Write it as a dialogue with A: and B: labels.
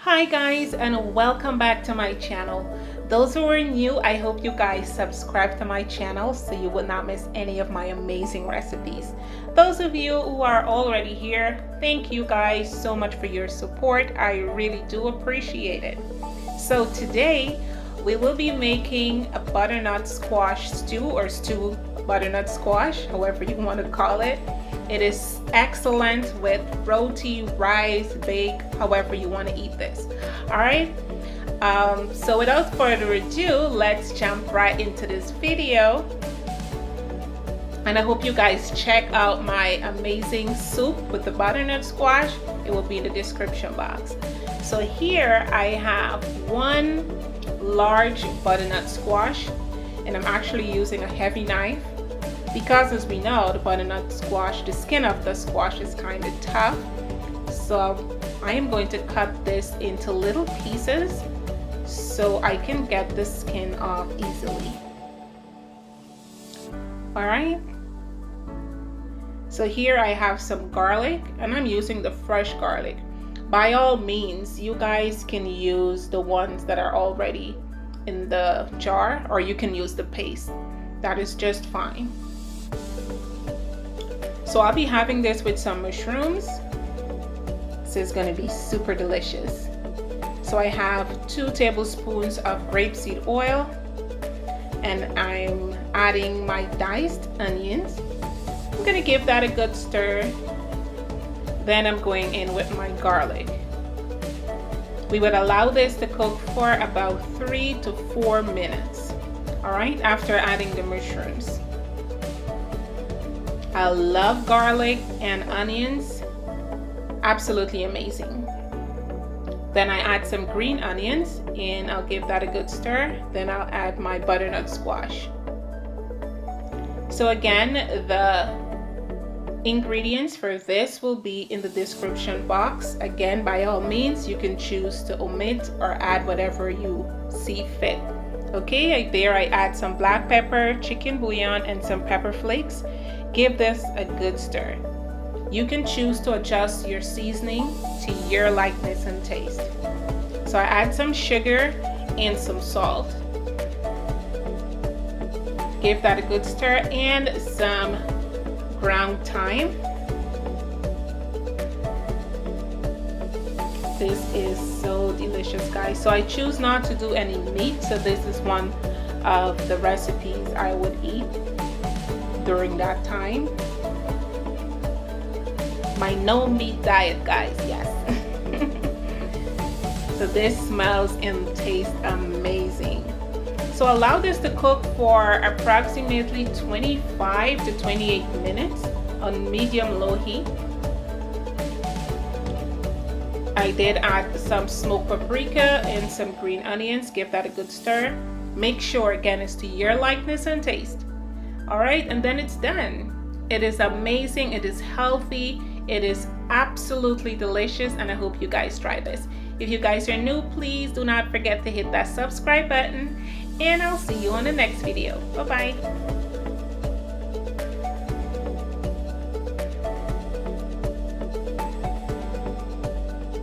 A: Hi guys, and welcome back to my channel. Those who are new, I hope you guys subscribe to my channel so you will not miss any of my amazing recipes. Those of you who are already here, thank you guys so much for your support. I really do appreciate it. So today we will be making a butternut squash stew, or stew butternut squash, however you want to call it. It is excellent with roti, rice, bake, however you want to eat this. All right. So without further ado, let's jump right into this video. And I hope you guys check out my amazing soup with the butternut squash. It will be in the description box. So here I have one large butternut squash, and I'm actually using a heavy knife. Because as we know, the butternut squash, the skin of the squash is kind of tough. So I am going to cut this into little pieces so I can get the skin off easily. All right. So here I have some garlic, and I'm using the fresh garlic. By all means, you guys can use the ones that are already in the jar, or you can use the paste. That is just fine. So I'll be having this with some mushrooms. This is going to be super delicious. So I have 2 tablespoons of grapeseed oil, and I'm adding my diced onions. I'm going to give that a good stir. Then I'm going in with my garlic. We would allow this to cook for about 3 to 4 minutes. All right, after adding the mushrooms. I love garlic and onions. Absolutely amazing. Then I add some green onions, and I'll give that a good stir. Then I'll add my butternut squash. So again, the ingredients for this will be in the description box. Again, by all means, you can choose to omit or add whatever you see fit. Okay, there I add some black pepper, chicken bouillon, and some pepper flakes. Give this a good stir. You can choose to adjust your seasoning to your likeness and taste. So I add some sugar and some salt. Give that a good stir, and some ground thyme. This is so delicious, guys. So I choose not to do any meat, so this is one of the recipes I would eat during that time. My no meat diet, guys. Yes. So this smells and tastes amazing. So allow this to cook for approximately 25 to 28 minutes on medium-low heat. I did add some smoked paprika and some green onions. Give that a good stir. Make sure, again, it's to your likeness and taste. All right, and then it's done. It is amazing. It is healthy. It is absolutely delicious, and I hope you guys try this. If you guys are new, please do not forget to hit that subscribe button, and I'll see you on the next video. Bye-bye.